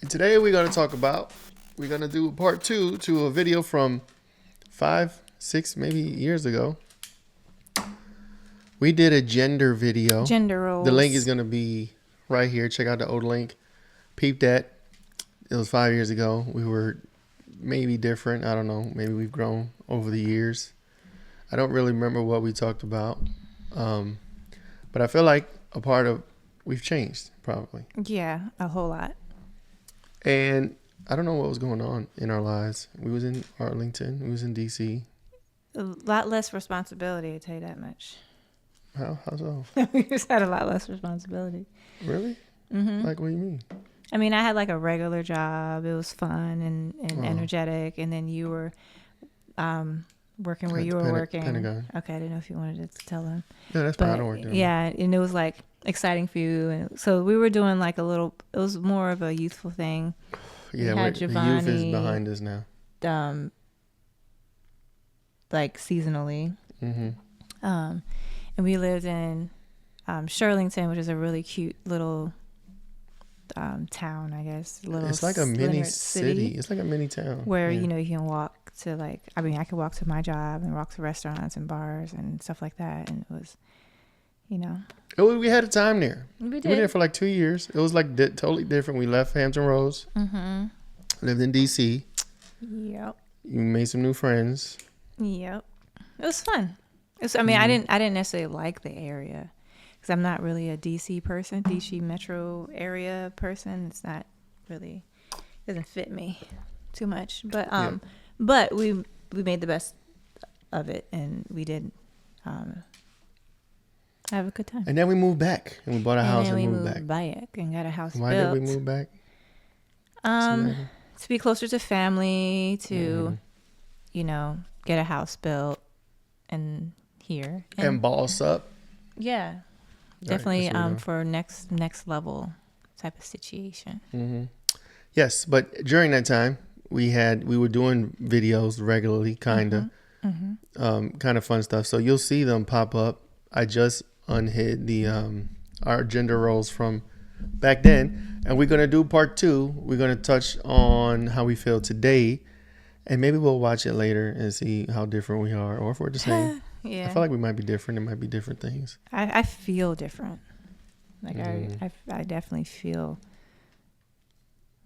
Today we're going to do part 2 to a video from 5, 6, maybe years ago. We did a gender video. Gender roles. The link is going to be right here. Check out the old link. Peep that. It was 5 years ago. We were maybe different. I don't know. Maybe we've grown over the years. I don't really remember what we talked about. But I feel like we've changed probably. Yeah, a whole lot. And I don't know what was going on in our lives. We was in Arlington. We was in DC. A lot less responsibility, I tell you that much. How so? We just had a lot less responsibility. Really? Mm-hmm. Like, what do you mean? I mean, I had like a regular job. It was fun and energetic. And then you were working where you were working. Pentagon. Okay, I didn't know if you wanted to tell them. Yeah, that's fine. I don't work there. Yeah, and it was like exciting for you. And so we were doing like it was more of a youthful thing. Yeah, the youth is behind us now. Like seasonally. Mm-hmm. And we lived in Shirlington, which is a really cute little town, I guess. It's like a mini city. It's like a mini town. Where, you can walk to I could walk to my job and walk to restaurants and bars and stuff like that. And it was, We had a time there. We did. We were there for like 2 years. It was like totally different. We left Hampton Roads. Mm-hmm. Lived in DC. Yep. You made some new friends. Yep. It was fun. I didn't necessarily like the area because I'm not really a DC person, DC metro area person. It's not really, doesn't fit me too much. But but we made the best of it, and we did have a good time. And then we moved back, and we bought a house and moved back and got a house built. Why did we move back? To be closer to family, to get a house built, and here and boss up. Yeah, definitely. For next level type of situation. Mm-hmm. Yes, but during that time we were doing videos regularly, kind of fun stuff. So you'll see them pop up. I just unhid our gender roles from back then, and we're gonna do part 2. We're gonna touch on how we feel today, and maybe we'll watch it later and see how different we are, or if we're the same. Yeah, I feel like we might be different. It might be different things. I feel different. Like I definitely feel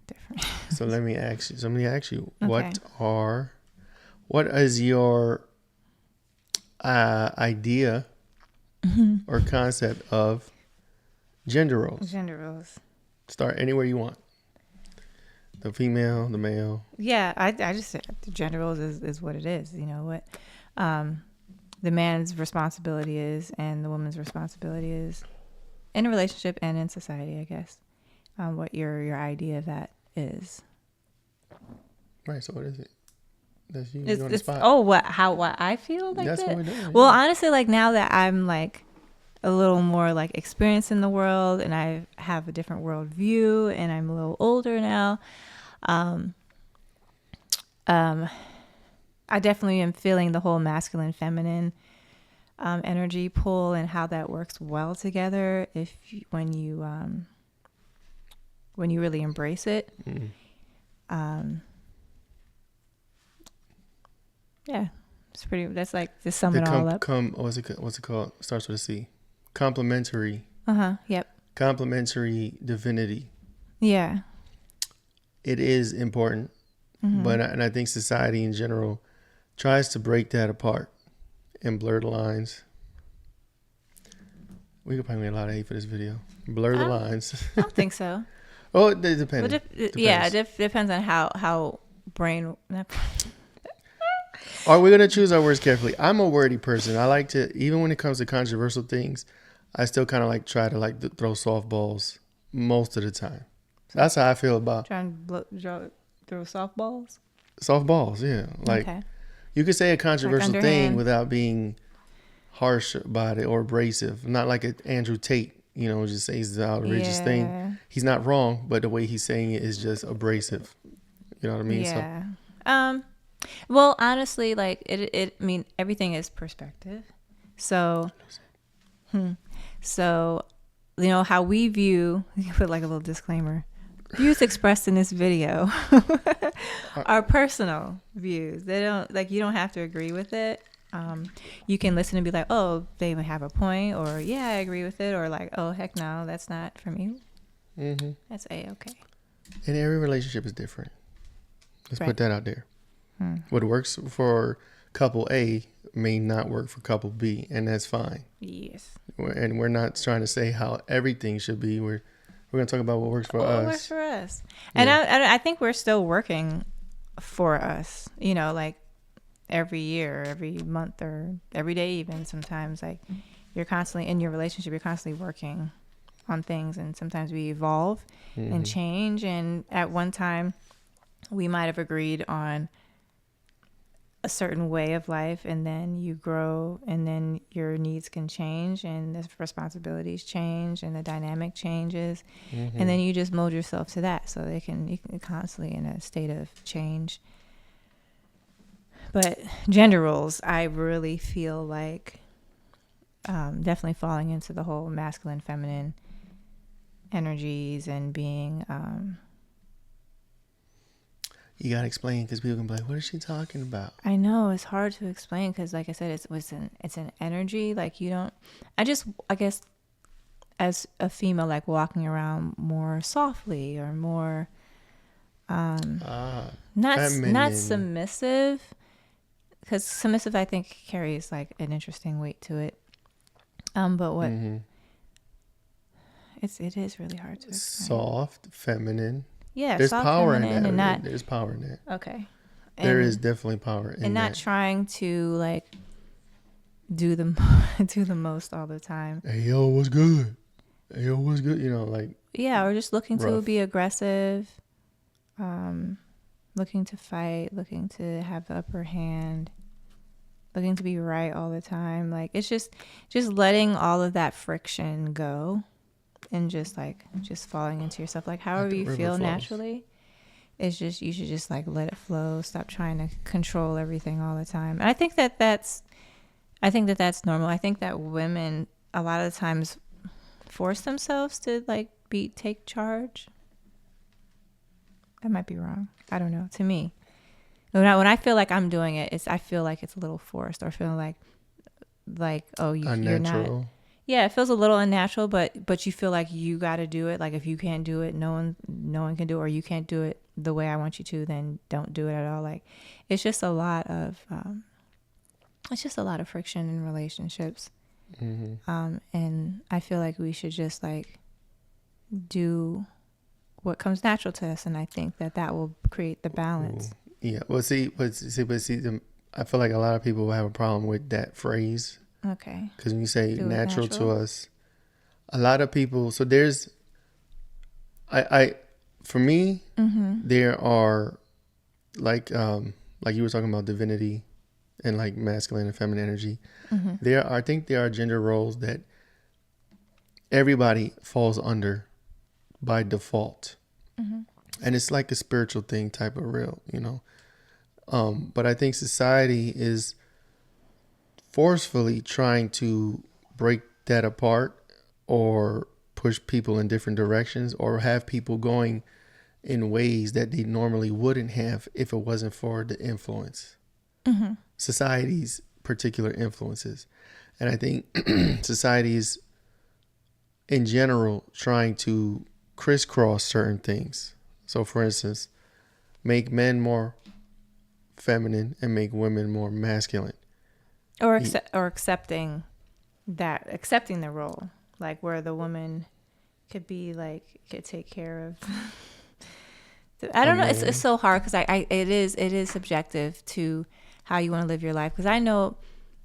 different. So let me ask you, Okay. what is your idea or concept of gender roles? Gender roles. Start anywhere you want. The female, the male. Yeah, I just said the gender roles is what it is. You know what the man's responsibility is and the woman's responsibility is in a relationship and in society, I guess. What your idea of that is. Right. So what is it? That's you on the it's spot. Oh, what I feel like That's that? what we're doing. Well, honestly, like now that I'm like a little more like experienced in the world and I have a different world view and I'm a little older now, I definitely am feeling the whole masculine feminine energy pull and how that works well together when you really embrace it. Yeah, it's pretty. That's like to sum it all up. What's it called? Starts with a C. Complementary. Yep. Complementary divinity. Yeah. It is important, but I think society in general tries to break that apart and blur the lines. We could probably get a lot of hate for this video. Blur the lines. I don't think so. Oh, it depends. Yeah, it depends on how brain. Are we gonna choose our words carefully? I'm a wordy person. I like to, even when it comes to controversial things, I still kind of like try to throw softballs most of the time. That's how I feel about trying to throw softballs. Softballs, yeah. Like you could say a controversial thing without being harsh about it or abrasive. Not like Andrew Tate, just says the outrageous thing. He's not wrong, but the way he's saying it is just abrasive. You know what I mean? Yeah. So, well, honestly, like I mean, everything is perspective. So, how we view, put like a little disclaimer. views expressed in this video are personal views. They don't you don't have to agree with it. You can listen and be like, oh, they have a point, or yeah, I agree with it, or like, oh, heck no, that's not for me. Mm-hmm. That's A-okay. And every relationship is different. Let's put that out there. What works for couple A may not work for couple B, and that's fine. Yes. And we're not trying to say how everything should be. We're going to talk about what works for us. What works for us. And I think we're still working for us, you know, like every year, every month, or every day even. Sometimes, like, you're constantly in your relationship, you're constantly working on things, and sometimes we evolve and change. And at one time, we might have agreed on a certain way of life, and then you grow, and then your needs can change, and the responsibilities change, and the dynamic changes, and then you just mold yourself to that. So you can constantly in a state of change. But gender roles, I really feel like definitely falling into the whole masculine, feminine energies, and being you gotta explain, because people can be like, what is she talking about? I know it's hard to explain, because like I said, it's an energy. Like, you don't, I guess as a female, like walking around more softly, or more not submissive, because submissive, I think, carries like an interesting weight to it. But what it is really hard to explain. Soft, feminine. Yeah, there's soft, power in that. And not, there's power in that. Okay. There is definitely power in that. And not trying to like do the most all the time. Hey, yo, what's good? Hey, yo, what's good? You know, like. Yeah, or just looking to be aggressive, looking to fight, looking to have the upper hand, looking to be right all the time. Like, it's just letting all of that friction go. And just falling into yourself, like however you feel naturally. It's just, you should just like let it flow. Stop trying to control everything all the time. And I think that's normal. I think that women a lot of the times force themselves to like take charge. I might be wrong. I don't know. To me, when I feel like I'm doing it, I feel like it's a little forced, or feeling like oh, you're not. Yeah, it feels a little unnatural, but you feel like you got to do it. Like, if you can't do it, no one can do it, or you can't do it the way I want you to, then don't do it at all. Like, it's just a lot of friction in relationships. And I feel like we should just like do what comes natural to us, and I think that will create the balance. Yeah. Well, I feel like a lot of people will have a problem with that phrase. Okay. Because when you say natural to us, a lot of people. So there's, for me, there are like you were talking about divinity, and like masculine and feminine energy. I think there are gender roles that everybody falls under by default, and it's like a spiritual thing type of real, you know. But I think society is forcefully trying to break that apart, or push people in different directions, or have people going in ways that they normally wouldn't have if it wasn't for the influence, society's particular influences. And I think society's in general trying to crisscross certain things. So for instance, make men more feminine and make women more masculine. Or accepting the role, like where the woman could take care of. I don't know. It's so hard, because it is subjective to how you want to live your life. Because I know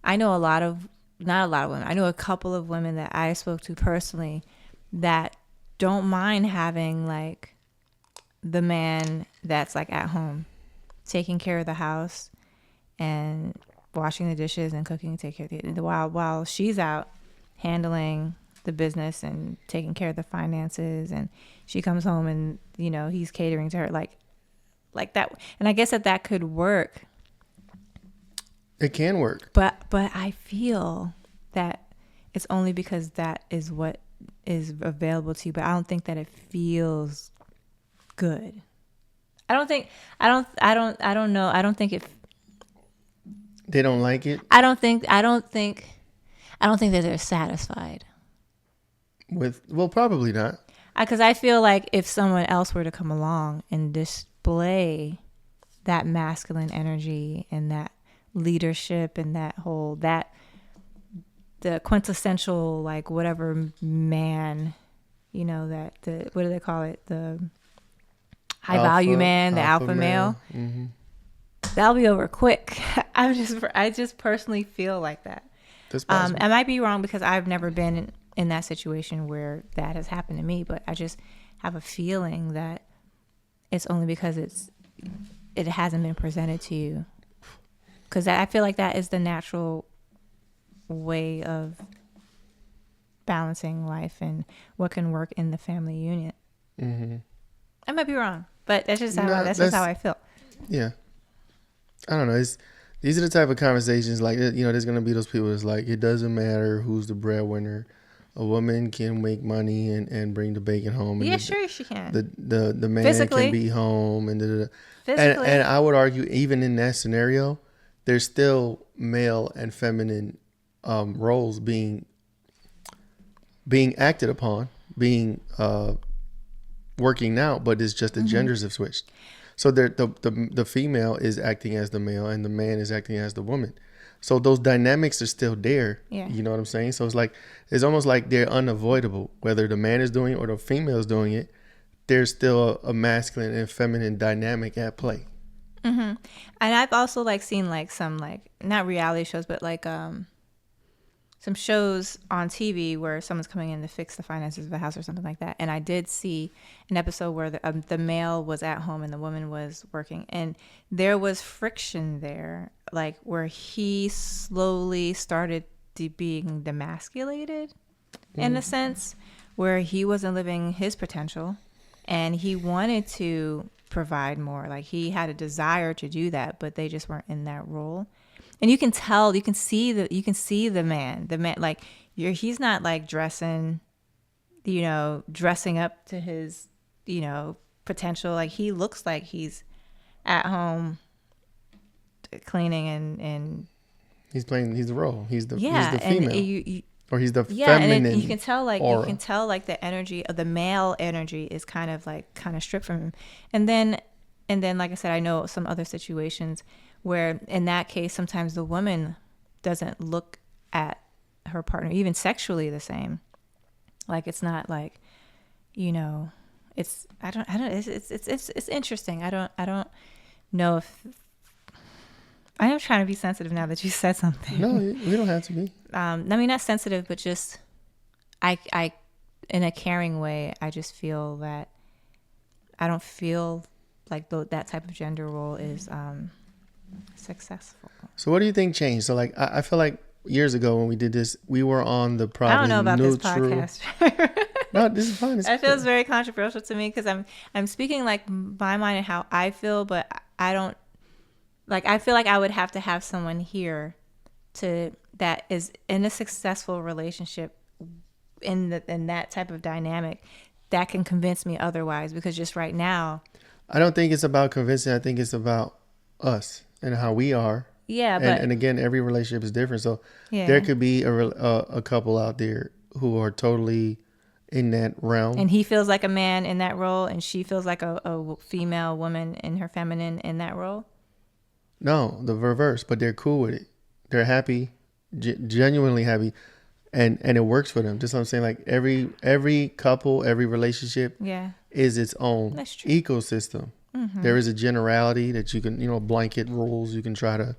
not a lot of women. I know a couple of women that I spoke to personally that don't mind having like the man that's like at home, taking care of the house and washing the dishes and cooking, while she's out handling the business and taking care of the finances, and she comes home and, you know, he's catering to her like that. And I guess that could work. It can work. But I feel that it's only because that is what is available to you. But I don't think that it feels good. I don't know. I don't think it. They don't like it. I don't think that they're satisfied. Well, probably not. Because I feel like if someone else were to come along and display that masculine energy and that leadership and the quintessential, like, whatever man, you know, what do they call it? The high value man, the alpha male. Mm-hmm. That'll be over quick. I just personally feel like that. That's possible. I might be wrong because I've never been in that situation where that has happened to me, but I just have a feeling that it's only because it hasn't been presented to you. Because I feel like that is the natural way of balancing life and what can work in the family unit. Mm-hmm. I might be wrong, but that's just how I feel. Yeah. I don't know. These are the type of conversations, like, you know, there's going to be those people that's like, it doesn't matter who's the breadwinner. A woman can make money and bring the bacon home. And sure she can. The man Physically. can be home. Physically. And I would argue, even in that scenario, there's still male and feminine roles being acted upon, being working out, but it's just the genders have switched. So the female is acting as the male and the man is acting as the woman. So those dynamics are still there. Yeah. You know what I'm saying? So it's almost like they're unavoidable. Whether the man is doing it or the female is doing it, there's still a masculine and feminine dynamic at play. Mm-hmm. And I've also seen some not reality shows, but some shows on TV where someone's coming in to fix the finances of the house or something like that. And I did see an episode where the male was at home and the woman was working, and there was friction there, where he slowly started being demasculated in a sense, where he wasn't living his potential and he wanted to provide more. He had a desire to do that, but they just weren't in that role. And you can tell, you can see the man, he's not dressing up to his, potential. He looks like he's at home cleaning and he's the role. He's the female. Or he's the feminine. And you can tell the energy of the male energy is kind of stripped from him. And then like I said, I know some other situations where in that case sometimes the woman doesn't look at her partner even sexually the same. It's not it's it's interesting. I don't know if I am trying to be sensitive now that you said something. No, we don't have to be. Not sensitive, but just I in a caring way. I just feel that I don't feel like that type of gender role is successful. So what do you think changed? So I feel like years ago when we did this, we were on the probably I don't know about neutral. This podcast. No, this is fine. That feels very controversial to me because I'm speaking my mind and how I feel, but I don't I feel like I would have to have someone here that is in a successful relationship in that type of dynamic that can convince me otherwise, because just right now I don't think it's about convincing. I think it's about us and how we are. Yeah, and again, every relationship is different. So there could be a couple out there who are totally in that realm, and he feels like a man in that role, and she feels like a female woman in her feminine in that role. No, the reverse. But they're cool with it. They're happy, genuinely happy, and it works for them. Just what I'm saying, every couple, every relationship, is its own ecosystem. Mm-hmm. There is a generality that you can, blanket rules you can try to,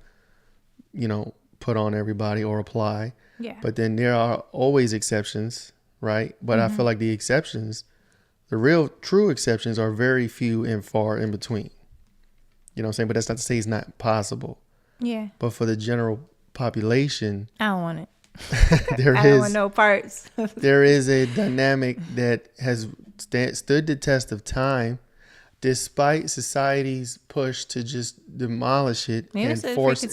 put on everybody or apply. Yeah. But then there are always exceptions, right? But I feel like the exceptions, the real true exceptions, are very few and far in between. You know what I'm saying? But that's not to say it's not possible. Yeah. But for the general population, I don't want it. I don't want no parts. There is a dynamic that has stood the test of time, despite society's push to just demolish it and force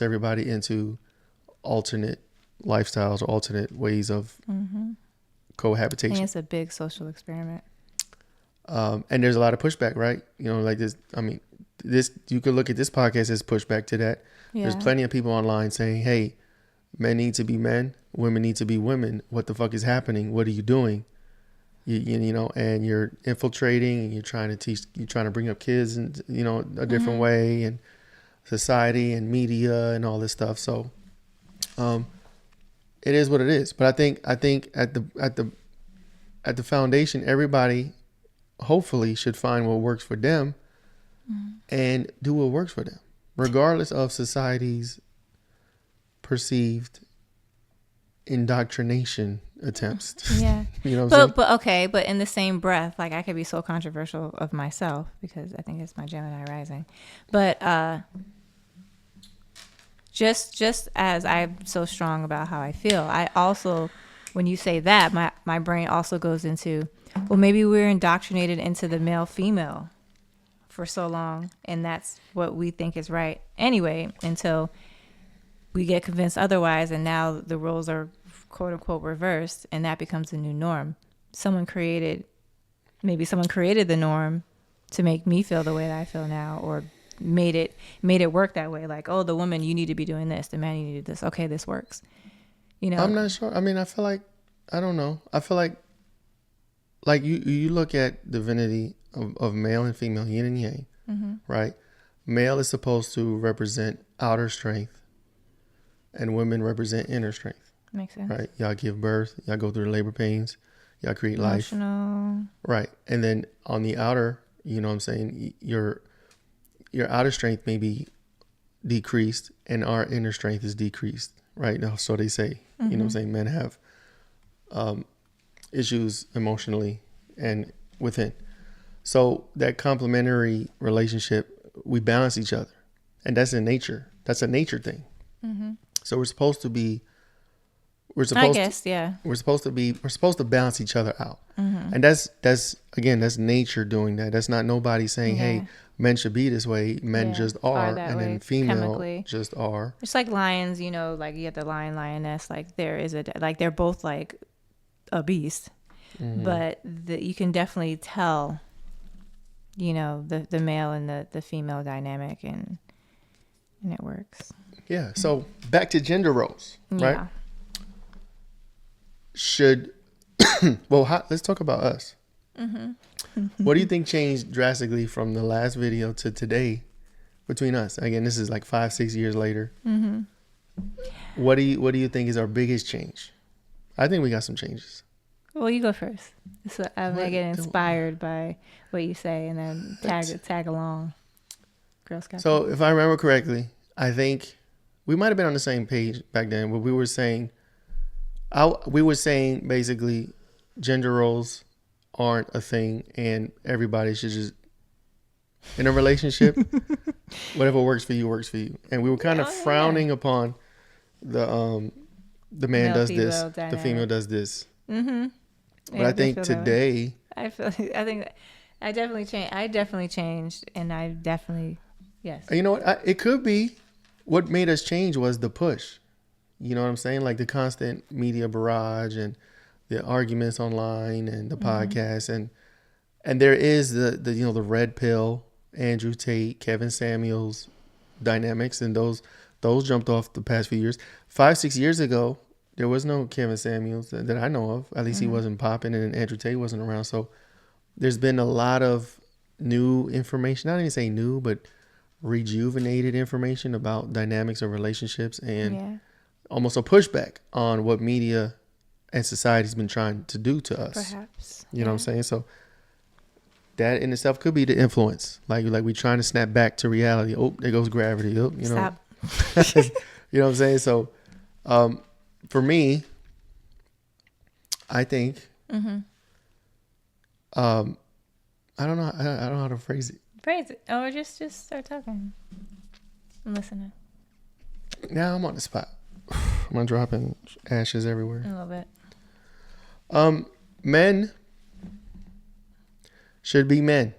everybody into alternate lifestyles or alternate ways of cohabitation. I think it's a big social experiment. And there's a lot of pushback, right? Like this. I mean, you could look at this podcast as pushback to that. Yeah. There's plenty of people online saying, "Hey, men need to be men, women need to be women. What the fuck is happening? What are you doing? And you're infiltrating, and you're trying to bring up kids in, a different way, and society and media and all this stuff. So, it is what it is. But I think at the foundation, everybody hopefully should find what works for them and do what works for them, regardless of society's perceived indoctrination attempts. Yeah. But in the same breath, like, I could be so controversial of myself because I think it's my Gemini rising. But just as I'm so strong about how I feel, I also, when you say that, my brain also goes into, well, maybe we're indoctrinated into the male-female for so long, and that's what we think is right anyway, until we get convinced otherwise, and now the roles are quote-unquote reversed, and that becomes the new norm. Maybe someone created the norm to make me feel the way that I feel now, or made it work that way. Like, oh, the woman, you need to be doing this. The man, you need to do this. Okay, this works. I'm not sure. I mean, I feel like, I don't know. I feel like you look at divinity of male and female, yin and yang, right? Male is supposed to represent outer strength, and women represent inner strength. Makes sense. Right? Y'all give birth. Y'all go through the labor pains. Y'all create Emotional. life. Right. And then on the outer, you know what I'm saying, your outer strength may be decreased and our inner strength is decreased. Right? Now, so they say, you know what I'm saying, men have issues emotionally and within. So that complementary relationship, we balance each other. And that's in nature. That's a nature thing. So we're supposed to balance each other out. And that's nature doing that. That's not nobody saying, hey, men should be this way. Men just are. And then female chemically just are. It's like lions, like you have the lion, lioness, like they're both like a beast, but you can definitely tell, the male and the female dynamic, and it works. Yeah. So back to gender roles, right? Yeah. Let's talk about us. What do you think changed drastically from the last video to today between us? Again, this is like 5-6 years later. What do you think is our biggest change? I think we got some changes. Well, you go first. So I get inspired by what you say, and then tag along. Girl Scout. So if I remember correctly, I think we might have been on the same page back then, but we were saying basically gender roles aren't a thing, and everybody should just, in a relationship, whatever works for you, and we were kind of frowning upon the man does this, dynamic. The female does this. But I think today, I definitely changed, and I definitely, yes. You know what? It could be what made us change was the push. You know what I'm saying? Like the constant media barrage and the arguments online and the podcasts, and there is the red pill, Andrew Tate, Kevin Samuels dynamics, and those jumped off the past few years. 5-6 years ago, there was no Kevin Samuels that I know of. At least he wasn't popping, and Andrew Tate wasn't around. So there's been a lot of new information. Not even say new, but rejuvenated information about dynamics of relationships, and almost a pushback on what media and society's been trying to do to us. Perhaps. You know what I'm saying? So that in itself could be the influence. Like we're trying to snap back to reality. Oh, there goes gravity. Oh, Stop. You know what I'm saying? So for me, I think I don't know how to phrase it. Phrase it. Or just start talking. I'm listening. Now I'm on the spot. I'm dropping ashes everywhere. A little bit. Men should be men.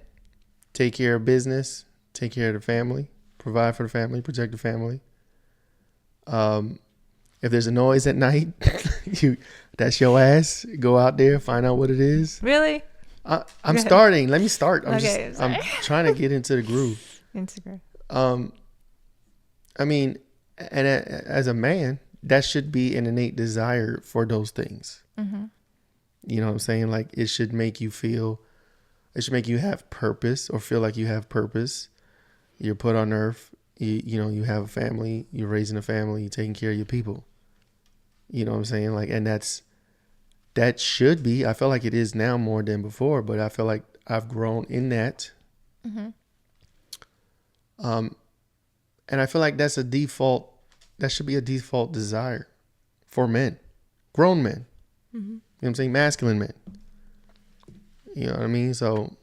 Take care of business. Take care of the family. Provide for the family. Protect the family. If there's a noise at night, that's your ass. Go out there, find out what it is. Really? I'm starting. Let me start. Okay, I'm trying to get into the groove. Instagram. I mean, and as a man, that should be an innate desire for those things. Mm-hmm. You know what I'm saying? Like it should make you have purpose or feel like you have purpose. You're put on earth. You have a family. You're raising a family. You're taking care of your people. You know what I'm saying? Like, and that should be. I feel like it is now more than before, but I feel like I've grown in that. Mm-hmm. And I feel like that's a default. That should be a default desire for men, grown men. Mm-hmm. You know what I'm saying? Masculine men. You know what I mean? So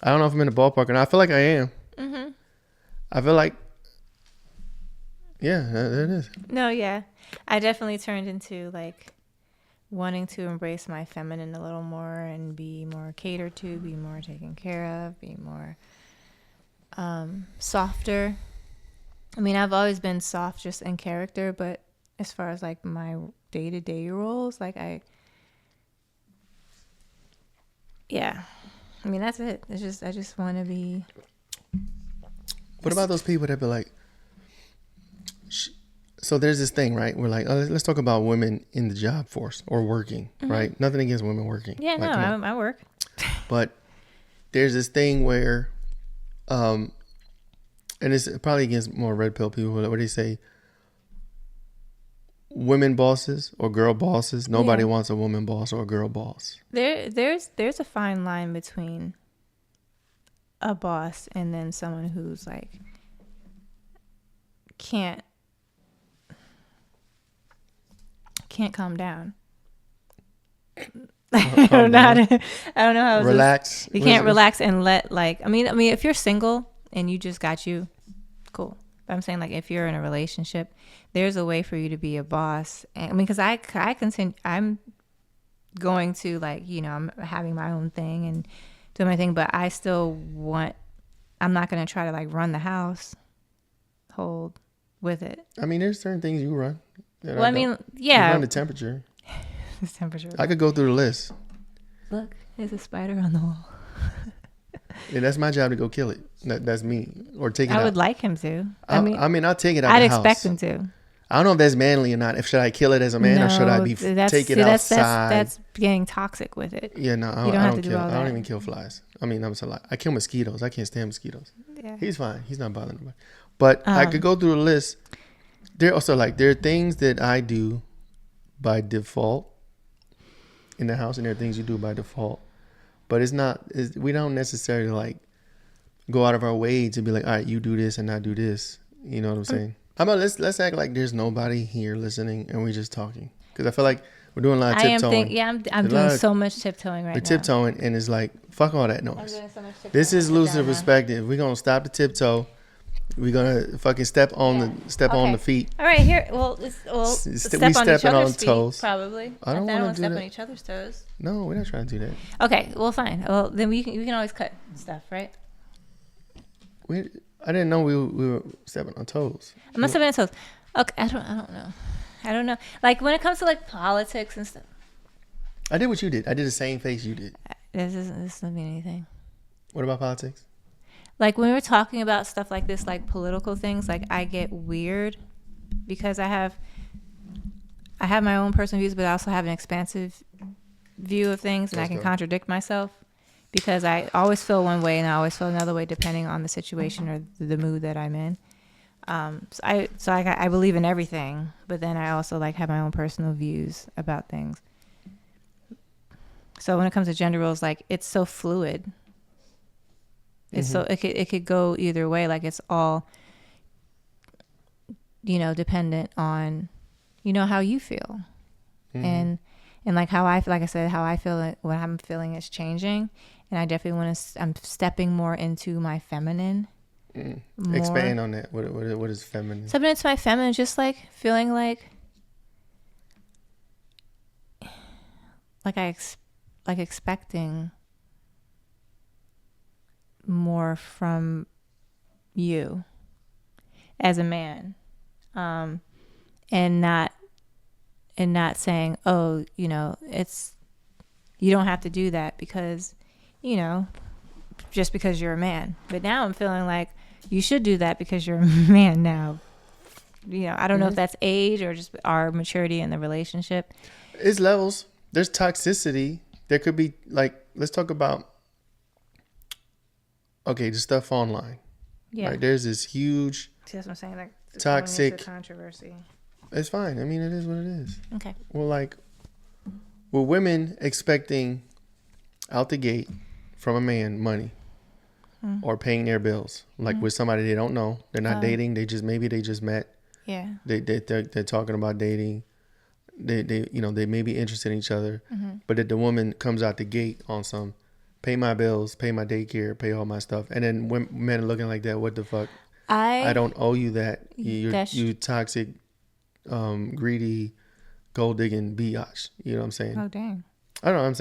I don't know if I'm in the ballpark or not. I feel like I am. Mm-hmm. I feel like, yeah, there it is. No, yeah. I definitely turned into like wanting to embrace my feminine a little more and be more catered to, be more taken care of, be more softer. I mean, I've always been soft just in character, but as far as like my day-to-day roles, like yeah. I mean, that's it. It's just, I just want to be. What about those people that be like, so there's this thing, right? We're like, oh, let's talk about women in the job force or working, mm-hmm. right? Nothing against women working. Yeah, like, no, I work. But there's this thing where, and it's probably against more red pill people, where they say women bosses or girl bosses. Nobody wants a woman boss or a girl boss. There's a fine line between a boss and then someone who's like can't calm down. I don't know how to relax. You can't relax and let I mean if you're single and you just got you, cool. But I'm saying like if you're in a relationship, there's a way for you to be a boss. And, I mean, because I continue, I'm going to I'm having my own thing and doing my thing, but I still I'm not going to try to run the house, hold with it. I mean, there's certain things you run. Well, I mean, yeah. You run the temperature. The temperature. I could go through the list. Look, there's a spider on the wall. Yeah, that's my job to go kill it. That's me. Or take it out. I would like him to. I mean, I'll take it out I'd of the house. expect him to. I don't know if that's manly or not. Should I kill it as a man or should I take it outside? That's getting toxic with it. Yeah, no, I don't kill. I don't even kill flies. I mean, I kill mosquitoes. I can't stand mosquitoes. Yeah. He's fine. He's not bothering nobody. But I could go through the list. There also there are things that I do by default in the house, and there are things you do by default. But we don't necessarily go out of our way to be like, all right, you do this and I do this. You know what I'm saying? How about let's act like there's nobody here listening and we're just talking, because I feel like we're doing a lot of tiptoeing. I'm doing so much tiptoeing right now. We're tiptoeing and it's like, fuck all that noise. I'm doing so much tiptoeing. This is losing perspective. We're gonna stop the tiptoe. We're gonna fucking step on the feet. All right, here. Well, step on each other's feet, toes. Probably. I don't want to step on each other's toes. No, we're not trying to do that. Okay, well, fine. Well, then we can always cut stuff, right? I didn't know we were stepping on toes. I'm not stepping on toes. Okay, I don't know. Like when it comes to politics and stuff. I did what you did. I did the same face you did. This doesn't mean anything. What about politics? Like when we're talking about stuff like this, like political things, I get weird because I have my own personal views, but I also have an expansive view of things, and I can contradict myself because I always feel one way and I always feel another way depending on the situation or the mood that I'm in. So I believe in everything, but then I also have my own personal views about things. So when it comes to gender roles, it's so fluid. It's so it could go either way. It's all, dependent on, how you feel, and how I said, how I feel. What I'm feeling is changing, and I definitely want to. I'm stepping more into my feminine. Expand on that. What is feminine? Stepping into my feminine, just feeling expecting more from you as a man, and not saying, oh, it's, you don't have to do that because, you know, just because you're a man. But now I'm feeling like you should do that because you're a man now. You know, I don't know if that's age or just our maturity in the relationship. It's levels. There's toxicity. There could be, like, let's talk about, okay, the stuff online. Yeah. Right? There's this huge, see, that's what I'm saying, like, toxic controversy. It's fine. I mean, it is what it is. Okay. Well, like, with women expecting out the gate from a man money or paying their bills, like with somebody they don't know, they're not dating. They just met. Yeah. They're talking about dating. They you know, they may be interested in each other, but if the woman comes out the gate on some, pay my bills, pay my daycare, pay all my stuff, and then when men are looking like that, what the fuck? I don't owe you that. You toxic, greedy, gold digging biatch. You know what I'm saying? Oh dang. I don't know what I'm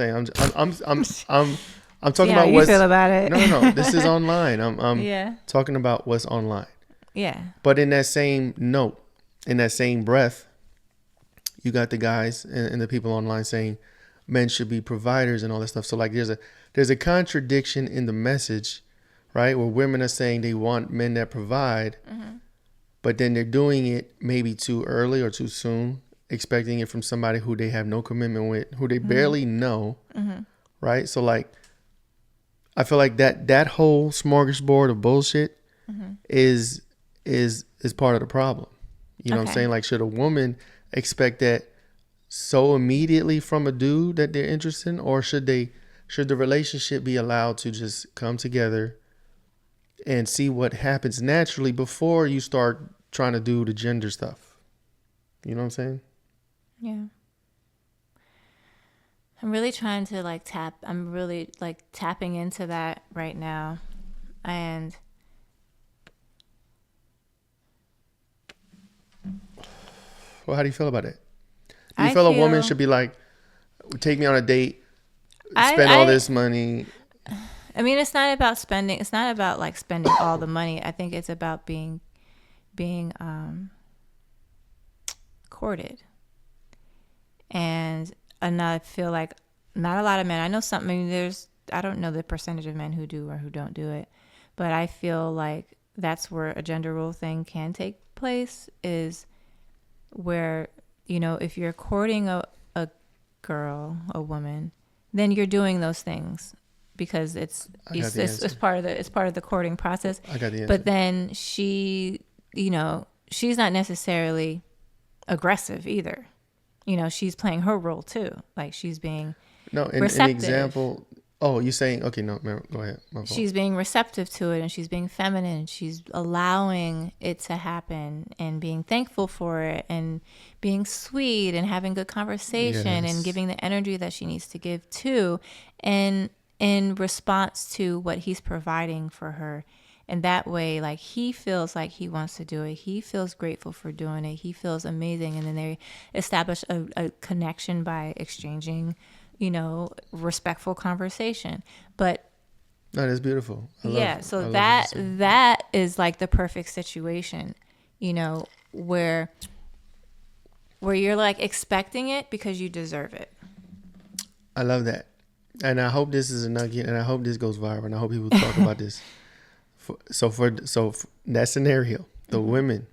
saying. I'm talking about what you feel about it. No. This is online. I'm talking about what's online. Yeah. But in that same note, in that same breath, you got the guys and the people online saying men should be providers and all that stuff. So like there's a contradiction in the message, right? Where women are saying they want men that provide, but then they're doing it maybe too early or too soon, expecting it from somebody who they have no commitment with, who they barely know, right? So like, I feel like that whole smorgasbord of bullshit is part of the problem. You know what I'm saying? Like, should a woman expect that so immediately from a dude that they're interested in, or should the relationship be allowed to just come together and see what happens naturally before you start trying to do the gender stuff? You know what I'm saying? Yeah. I'm really trying to I'm really tapping into that right now. And well, how do you feel about it? Do you feel a woman should be like, take me on a date, spend all this money? I mean, it's not about spending. It's not about like spending all the money. I think it's about being courted. And I feel like not a lot of men. I know something. I don't know the percentage of men who do or who don't do it, but I feel like that's where a gender role thing can take place, is where, you know, if you're courting a girl, a woman, then you're doing those things because it's part of the courting process. I got the answer. But then she's not necessarily aggressive either. You know, she's playing her role too. Like, she's being receptive. An example. Oh, you're saying, okay, no, go ahead. My fault. She's being receptive to it, and she's being feminine. She's allowing it to happen and being thankful for it and being sweet and having good conversation and giving the energy that she needs to give too, and in response to what he's providing for her. And that way, like, he feels like he wants to do it. He feels grateful for doing it. He feels amazing. And then they establish a connection by exchanging, you know, respectful conversation. But that is beautiful. So that is like the perfect situation, you know, where you're like expecting it because you deserve it. I love that. And I hope this is a nugget, and I hope this goes viral, and I hope people talk about this. So for that scenario, the women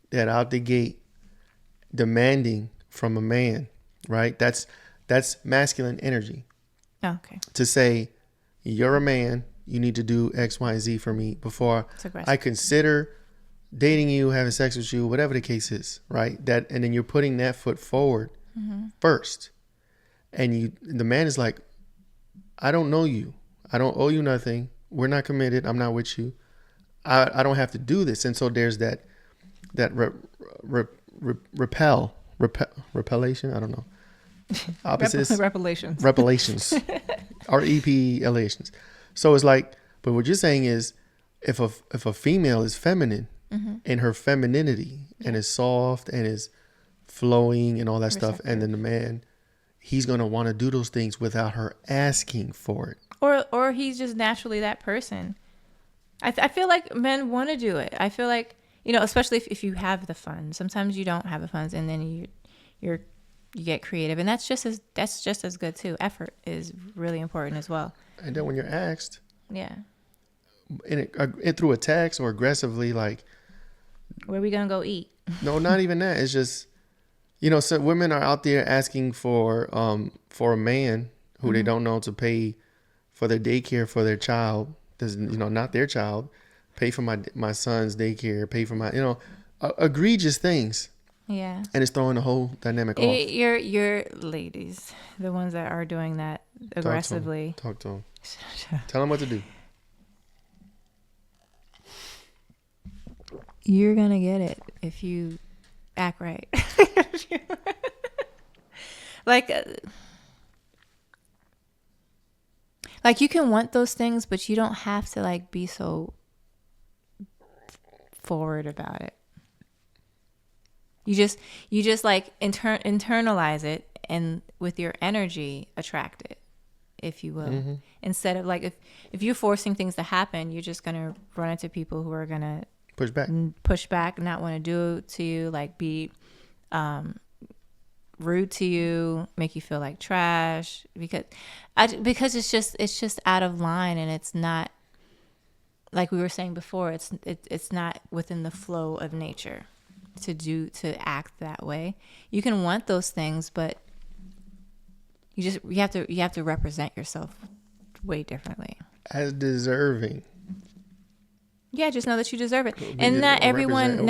that out the gate demanding from a man, right? That's masculine energy. Okay. To say, you're a man, you need to do X, Y, and Z for me before I consider dating you, having sex with you, whatever the case is, right? And then you're putting that foot forward first. And the man is like, I don't know you. I don't owe you nothing. We're not committed. I'm not with you. I don't have to do this. And so there's that repellation. I don't know. Opposites. Reparations. REPLations. So it's like, but what you're saying is, if a female is feminine in her femininity and is soft and is flowing and all that stuff, and then the man, he's going to want to do those things without her asking for it. Or he's just naturally that person. I feel like men want to do it. I feel like, you know, especially if you have the funds. Sometimes you don't have the funds, and then you're you get creative, and that's just as good too. Effort is really important as well. And then when you're asked, Yeah, and it through a text or aggressively, like, where are we gonna go eat? no, not even that. It's just, so women are out there asking for a man who they don't know to pay for their daycare for their child. That's, not their child. Pay for my son's daycare. Pay for my, egregious things. Yeah. And it's throwing the whole dynamic off. Your ladies, the ones that are doing that aggressively. Talk to them. Tell them what to do. You're gonna get it if you act right. Like you can want those things, but you don't have to like be so forward about it. You just like internalize it, and with your energy attract it, if you will. Mm-hmm. Instead of like if you're forcing things to happen, you're just gonna run into people who are gonna push back, not want to do it to you, like be rude to you, make you feel like trash, because it's just out of line, and it's not, like we were saying before, it's not within the flow of nature to act that way. You can want those things, but you have to represent yourself way differently. As deserving. Yeah, just know that you deserve it. And not everyone,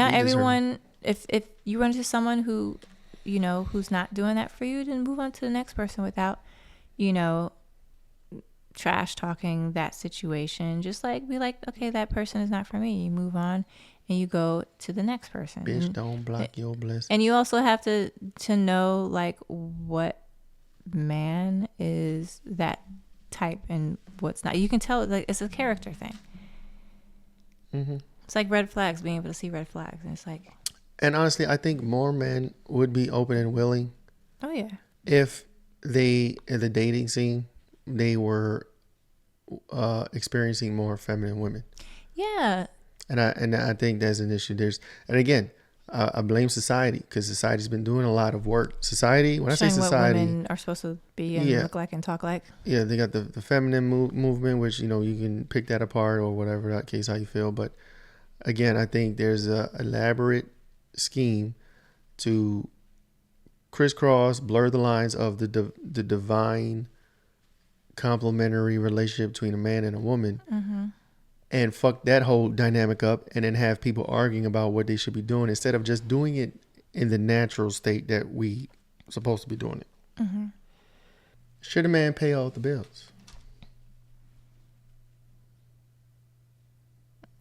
if you run into someone who, who's not doing that for you, then move on to the next person without, trash talking that situation. Just like be like, okay, that person is not for me. You move on and you go to the next person. Bitch, don't block your blessing. And you also have to know like what man is that type and what's not. You can tell, like, it's a character thing. Mm-hmm. It's like red flags, being able to see red flags, and it's like. And honestly, I think more men would be open and willing. Oh yeah. If they, in the dating scene, they were experiencing more feminine women. Yeah. And I think that's an issue. And again, I blame society, because society's been doing a lot of work. Society, when showing I say society, what women are supposed to be and look like and talk like. Yeah, they got the feminine movement, which you can pick that apart or whatever, that case, how you feel. But again, I think there's a elaborate scheme to crisscross, blur the lines of the divine complementary relationship between a man and a woman. Mm-hmm. And fuck that whole dynamic up, and then have people arguing about what they should be doing instead of just doing it in the natural state that we supposed to be doing it. Mm-hmm. Should a man pay all the bills?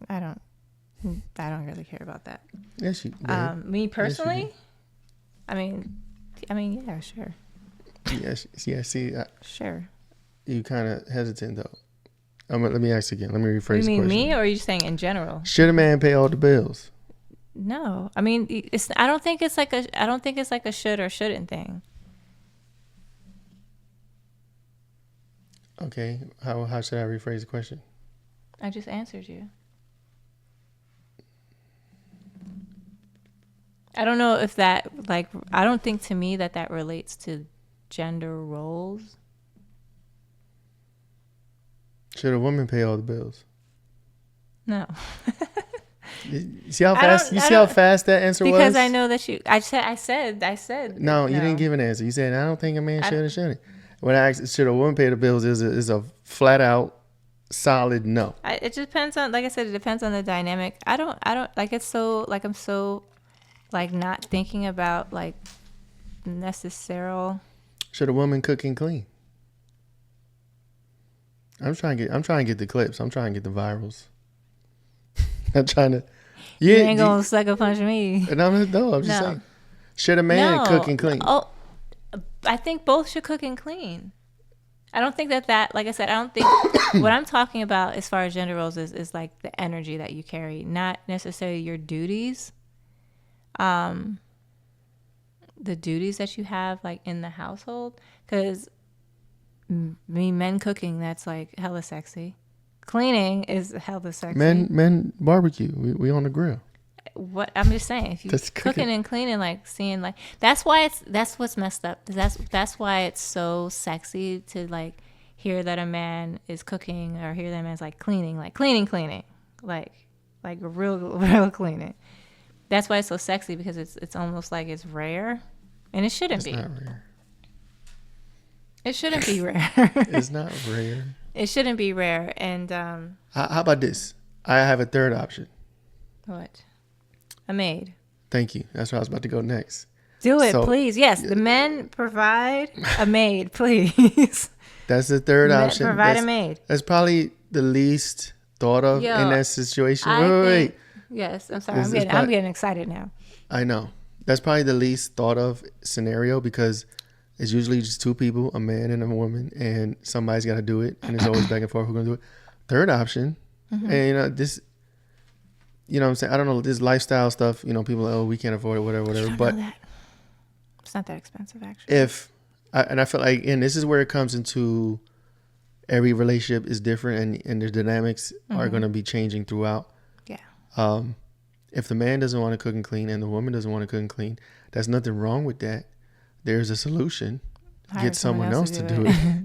I don't really care about that. Yes, you. Me personally, yes, I mean, yeah, sure. Yes, yeah. See, sure. You kind of hesitant though. Let me ask again. Let me rephrase the question. You mean me, or are you saying in general? Should a man pay all the bills? No, I mean, I don't think it's like a should or shouldn't thing. Okay, how should I rephrase the question? I just answered you. I don't know if that, like, I don't think to me that relates to gender roles. Should a woman pay all the bills? No. You see how fast that answer was? Because I know that I said. No, you didn't give an answer. You said, I don't think a man should or shouldn't. When I asked, should a woman pay the bills, is a flat out solid no. It just depends on, like I said, it depends on the dynamic. I don't like, it's so, like, I'm so, like, not thinking about, like, necessary. Should a woman cook and clean? I'm trying to get the clips. I'm trying to get the virals. I'm trying to. You ain't gonna sucker punch me. No, I'm just saying. Should a man cook and clean? Oh, I think both should cook and clean. I don't think that, like I said, I don't think what I'm talking about as far as gender roles is like the energy that you carry, not necessarily your duties. The duties that you have, like, in the household, because men cooking, that's like hella sexy. Cleaning is hella sexy. Men barbecue. We on the grill. what I'm just saying, if you cooking and cleaning, like seeing like that's what's messed up. That's why it's so sexy to like hear that a man is cooking or hear that a man's like cleaning, like real cleaning. That's why it's so sexy, because it's almost like it's rare, and it shouldn't be. It's not rare. It shouldn't be rare. It's not rare. It shouldn't be rare. And how about this? I have a third option. What? A maid. Thank you. That's where I was about to go next. Do it, please. Yes, the men provide a maid, please. That's the third option. Provide a maid. That's probably the least thought of in that situation. Wait. Yes, I'm sorry. I'm getting excited now. I know. That's probably the least thought of scenario, because it's usually just two people, a man and a woman, and somebody's got to do it, and it's always back and forth who's going to do it. Third option, and this, you know what I'm saying? I don't know, this lifestyle stuff, you know, people are like, oh, we can't afford it, whatever. But it's not that expensive, actually. I feel like, and this is where it comes into every relationship is different, and the dynamics are going to be changing throughout. Yeah. If the man doesn't want to cook and clean and the woman doesn't want to cook and clean, there's nothing wrong with that. There's a solution. Get someone else to do it.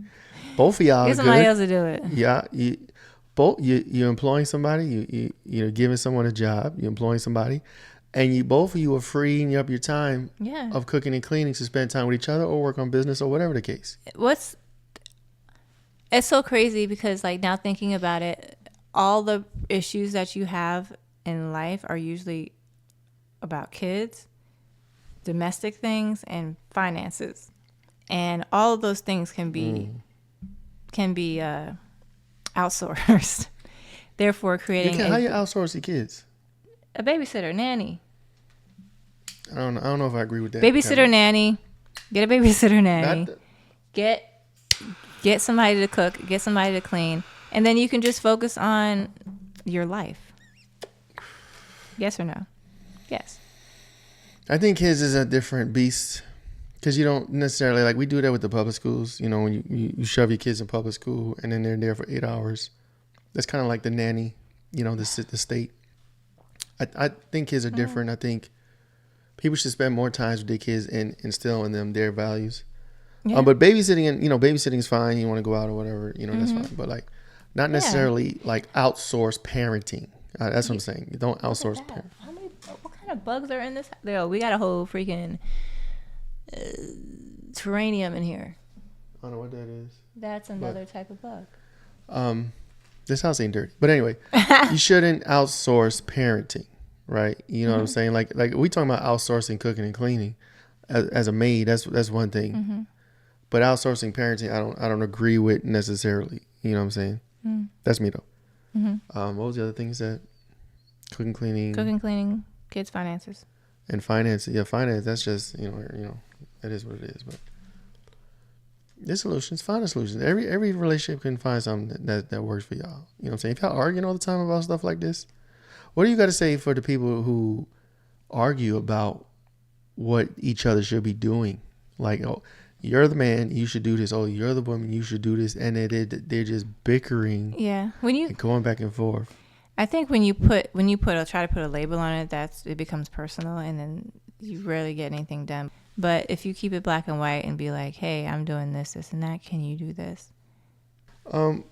Both of y'all get somebody else to do it. Yeah. You're employing somebody. You're giving someone a job. You're employing somebody. And both of you are freeing up your time of cooking and cleaning to spend time with each other or work on business or whatever the case. It's so crazy, because like now thinking about it, all the issues that you have in life are usually about kids, domestic things, and finances, and all of those things can be outsourced. Therefore, creating how you outsource your kids? A babysitter, nanny. I don't know if I agree with that. Babysitter, nanny. Get a babysitter, nanny. Get somebody to cook. Get somebody to clean, and then you can just focus on your life. Yes or no? Yes. I think his is a different beast, because you don't necessarily, like, we do that with the public schools. You know, when you shove your kids in public school and then they're there for 8 hours. That's kind of like the nanny, you know, the state. I think kids are different. I think people should spend more time with their kids and instill in them their values. Yeah. But babysitting is fine. You want to go out or whatever, you know, that's fine. But like, not necessarily like outsource parenting. That's what I'm saying. You don't outsource parenting. What kind of bugs are in this? We got a whole freaking terranium in here. I don't know what that is. That's another type of bug. This house ain't dirty. But anyway, you shouldn't outsource parenting, right? You know what I'm saying? Like we talking about outsourcing cooking and cleaning as a maid. That's one thing. But outsourcing parenting, I don't agree with necessarily. You know what I'm saying? That's me though. What was the other things that cooking, cleaning, kids' finances, and finance? Yeah, finance. That's just you know, it is what it is. But there's solutions. Find a solution. Every relationship can find something that works for y'all. You know what I'm saying? If y'all arguing all the time about stuff like this, what do you got to say for the people who argue about what each other should be doing? Like, oh, you're the man, you should do this. Oh, you're the woman, you should do this. And they're just bickering. Yeah, and going back and forth. I think when you try to put a label on it, it becomes personal, and then you rarely get anything done. But if you keep it black and white and be like, hey, I'm doing this, and that, can you do this?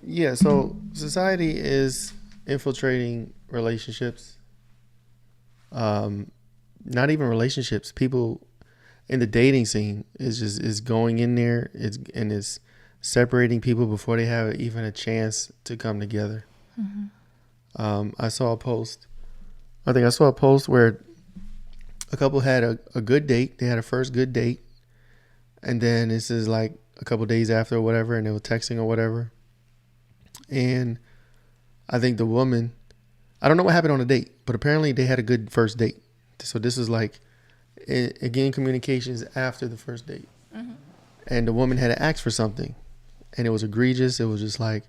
Yeah, so society is infiltrating relationships. Not even relationships. People in the dating scene is going in there. It's separating people before they have even a chance to come together. I saw a post. I think I saw a post where a couple had a good date. They had a first good date. And then this is like a couple days after or whatever, and they were texting or whatever. And I think the woman, I don't know what happened on the date, but apparently they had a good first date. So this is like, again, communications after the first date. And the woman had to ask for something. And it was egregious. It was just like,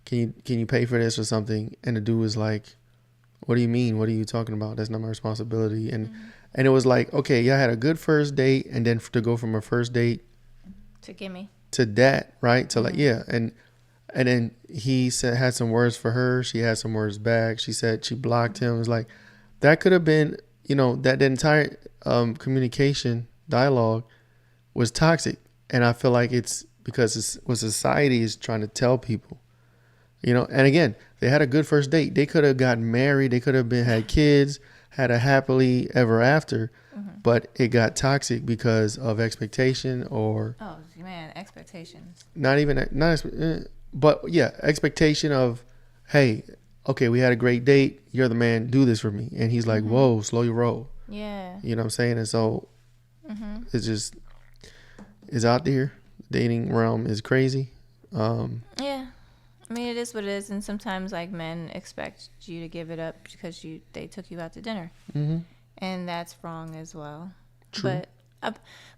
can you pay for this or something? And the dude was like, what do you mean? What are you talking about? That's not my responsibility. And it was like, okay, y'all had a good first date, and then to go from a first date to that, right? To like, yeah. And then he had some words for her. She had some words back. She said she blocked him. It was like, that could have been, that the entire communication dialogue was toxic. And I feel like it's because it's what society is trying to tell people, and again, they had a good first date. They could have gotten married. They could have had kids, had a happily ever after, but it got toxic because of expectation or. Oh man, expectations. But yeah, expectation of, hey, okay, we had a great date. You're the man. Do this for me. And he's like, whoa, slow your roll. Yeah. You know what I'm saying? And so it's just, it's out there. Dating realm is crazy. Yeah. I mean, it is what it is. And sometimes like men expect you to give it up because they took you out to dinner. And that's wrong as well. True.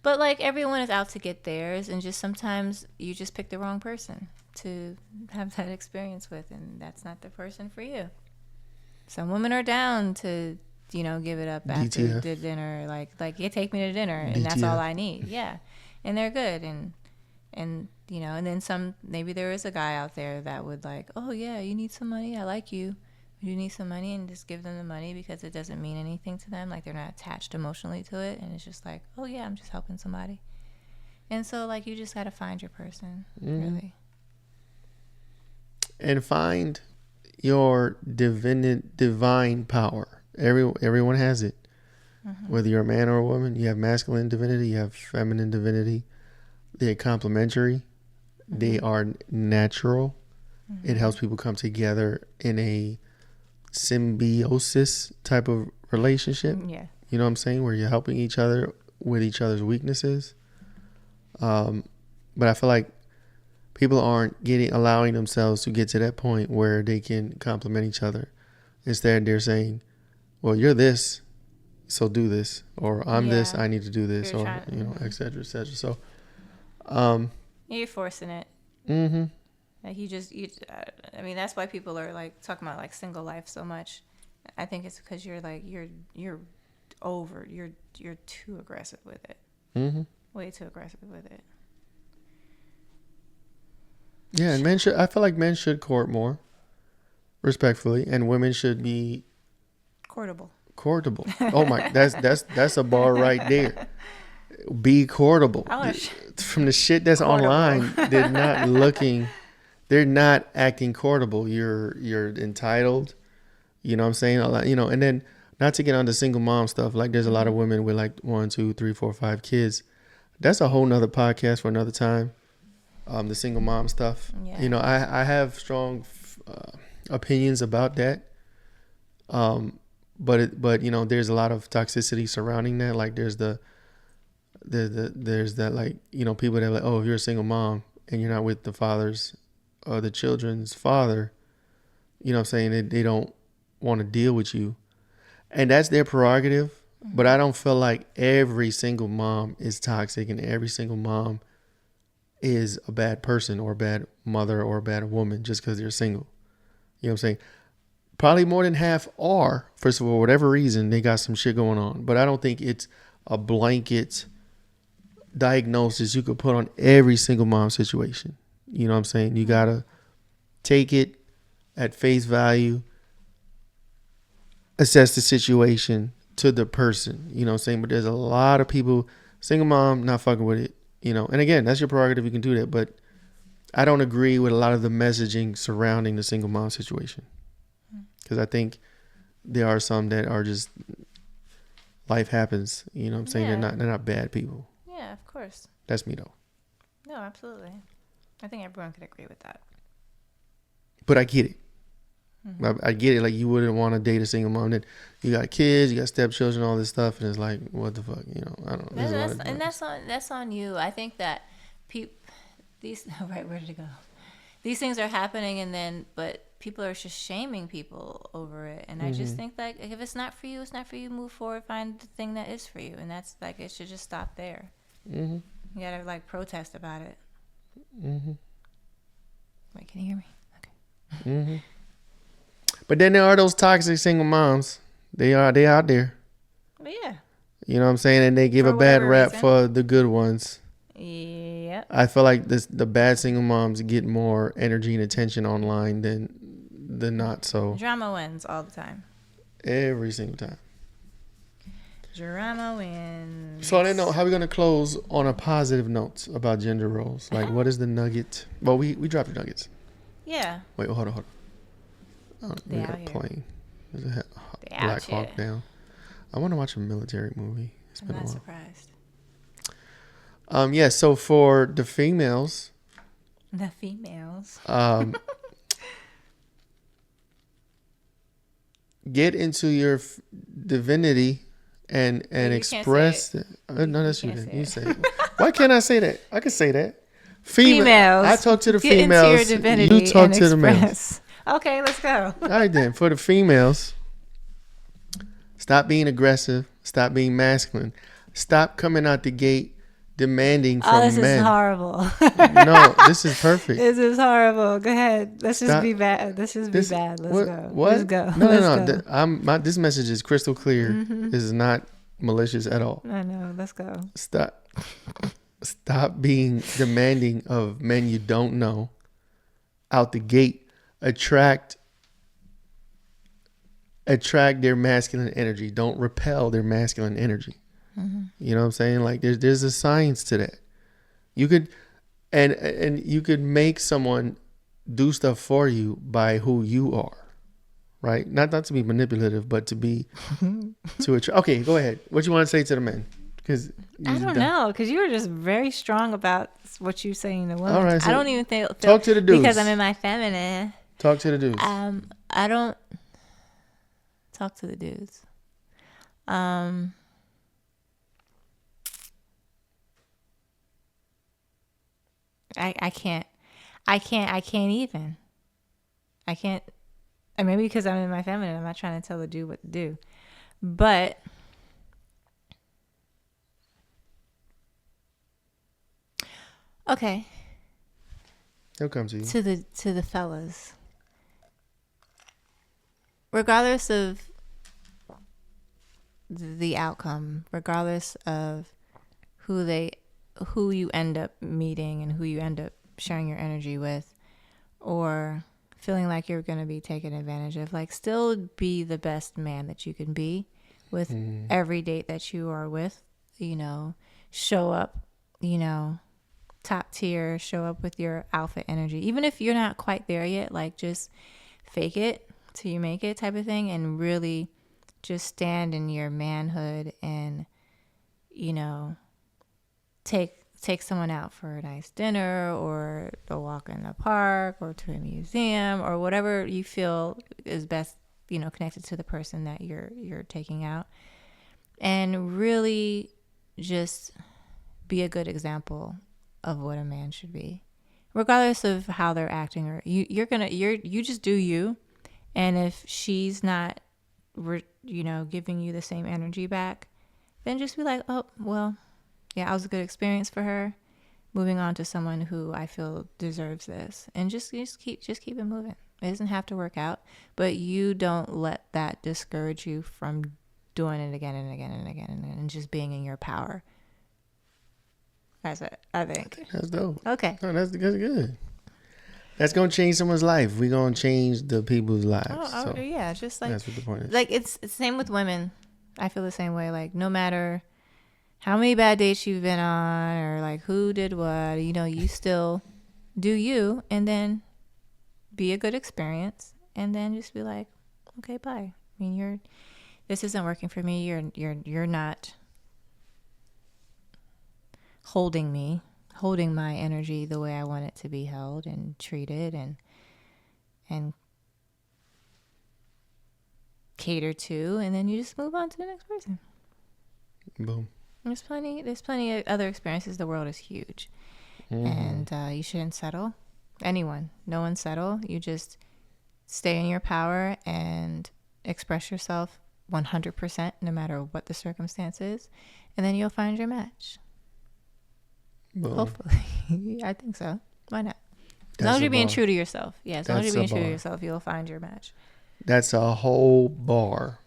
But like everyone is out to get theirs, and just sometimes you just pick the wrong person to have that experience with, and that's not the person for you. Some women are down to, give it up after DTF. the dinner, like you take me to dinner, and DTF. that's all I need. Yeah, and they're good, and and then maybe there is a guy out there that would like, oh yeah, you need some money, I like you. You need some money, and just give them the money because it doesn't mean anything to them. Like they're not attached emotionally to it, and it's just like, oh yeah, I'm just helping somebody. And so like you just got to find your person, really. And find your divine power. Everyone has it. Whether you're a man or a woman, you have masculine divinity, you have feminine divinity. They're complementary. They are natural. It helps people come together in a symbiosis type of relationship. Yeah. You know what I'm saying? Where you're helping each other with each other's weaknesses. But I feel like people aren't allowing themselves to get to that point where they can complement each other. Instead, they're saying, well, you're this, so do this. Or I'm this, I need to do this. Or, et cetera, et cetera. So, you're forcing it. Like I mean, that's why people are like talking about like single life so much. I think it's because you're like, you're too aggressive with it. Way too aggressive with it. Yeah, and I feel like men should court more respectfully, and women should be courtable. Oh my, that's a bar right there. Be courtable. From the shit that's online, they're not acting courtable. You're entitled. You know what I'm saying? And then not to get on the single mom stuff, like there's a lot of women with like 1, 2, 3, 4, 5 kids. That's a whole nother podcast for another time. The single mom stuff. Yeah. I have strong opinions about that. But there's a lot of toxicity surrounding that. Like there's that like, people that are like, oh, if you're a single mom and you're not with the father's or the children's father, you know what I'm saying? They don't want to deal with you. And that's their prerogative. But I don't feel like every single mom is toxic and every single mom is a bad person or a bad mother or a bad woman just because they're single. You know what I'm saying? Probably more than half are, first of all, whatever reason, they got some shit going on. But I don't think it's a blanket diagnosis you could put on every single mom situation. You know what I'm saying? You got to take it at face value, assess the situation to the person. You know what I'm saying? But there's a lot of people, single mom, not fucking with it. And again, that's your prerogative. You can do that. But I don't agree with a lot of the messaging surrounding the single mom situation. Because I think there are some that are just, life happens. You know what I'm saying? Yeah. They're not bad people. Yeah, of course. That's me though. No, absolutely. I think everyone could agree with that. But I get it. I get it. Like you wouldn't want to date a single mom. That you got kids, you got stepchildren, all this stuff, and it's like, what the fuck? I don't know. That's on you. I think that right, where did it go? These things are happening, but people are just shaming people over it. And I just think like if it's not for you, it's not for you. Move forward, find the thing that is for you, and that's like it should just stop there. You gotta like protest about it. Wait, can you hear me? Okay. But then there are those toxic single moms. They out there. But yeah. You know what I'm saying? And they give a bad rap for the good ones. Yep. I feel like the bad single moms get more energy and attention online than the not so. Drama wins all the time. Every single time. Drama wins. So I didn't know how we're gonna close on a positive note about gender roles. Like, what is the nugget? Well, we dropped the nuggets. Yeah. Wait, hold on. We got a plane. There's a Black Hawk down. I want to watch a military movie. It's been a while. Surprised. Yeah. So for the females. The females. Get into your divinity and express. No, that's you. You say it. Why can't I say that? I can say that. Females. I talk to the females. Into your divinity, you talk to the males. Okay, let's go. All right then. For the females, stop being aggressive. Stop being masculine. Stop coming out the gate demanding from men. This is horrible. No, this is perfect. This is horrible. Go ahead. Let's just be bad. Let's just be bad. Let's go. What? Let's go. No. This message is crystal clear. Mm-hmm. This is not malicious at all. I know. Let's go. Stop being demanding of men you don't know. Out the gate, attract their masculine energy. Don't repel their masculine energy. Mm-hmm. You know what I'm saying? Like there's a science to that. You could and you could make someone do stuff for you by who you are, right? Not to be manipulative, but to be okay, go ahead. What you want to say to the men? Because I don't know, because you were just very strong about what you're saying to women. All right, so I don't even feel talk to the dudes because I'm in my feminine. Talk to the dudes. I don't talk to the dudes. I can't even. Maybe because I'm in my feminine, I'm not trying to tell the dude what to do. But okay. He'll come to you. To the fellas. Regardless of the outcome, regardless of who you end up meeting and who you end up sharing your energy with, or feeling like you're going to be taken advantage of, like, still be the best man that you can be with every date that you are with. You know, show up, top tier, show up with your alpha energy. Even if you're not quite there yet, like, just fake it till you make it type of thing, and really just stand in your manhood and, take someone out for a nice dinner or a walk in the park or to a museum or whatever you feel is best, connected to the person that you're taking out, and really just be a good example of what a man should be, regardless of how they're acting. Or you just do you, and if she's not giving you the same energy back, then just be like, oh well, yeah, it was a good experience for her. Moving on to someone who I feel deserves this, and just keep it moving. It doesn't have to work out, but you don't let that discourage you from doing it again and again and again and just being in your power. That's it, I think. That's dope. Okay. No, that's good. That's gonna change someone's life. We're gonna change the people's lives. So yeah, just like that's what the point is. Like it's the same with women. I feel the same way. Like, no matter how many bad dates you've been on, or like who did what, you still do you, and then be a good experience, and then just be like, okay, bye. I mean, this isn't working for me. You're not holding my energy the way I want it to be held and treated and cater to, and then you just move on to the next person. Boom. There's plenty of other experiences. The world is huge. And you shouldn't settle. No one settle. You just stay in your power and express yourself 100% no matter what the circumstances, and then you'll find your match. Boom. Hopefully. I think so. Why not? As long as you're being true to yourself. Yeah, as long as you're being true to yourself, you'll find your match. That's a whole bar.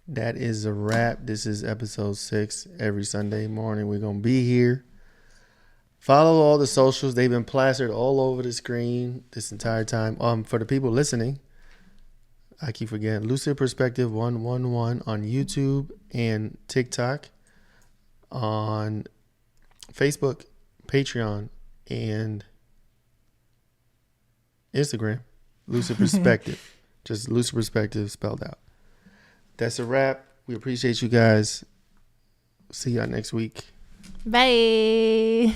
That is a wrap. This is episode 6. Every Sunday morning we're going to be here. Follow all the socials. They've been plastered all over the screen this entire time. For the people listening, I keep forgetting. Lucid Perspective 111 on YouTube and TikTok, on Facebook, Patreon, and Instagram. Lucid Perspective. Just Lucid Perspective spelled out. That's a wrap. We appreciate you guys. See y'all next week. Bye.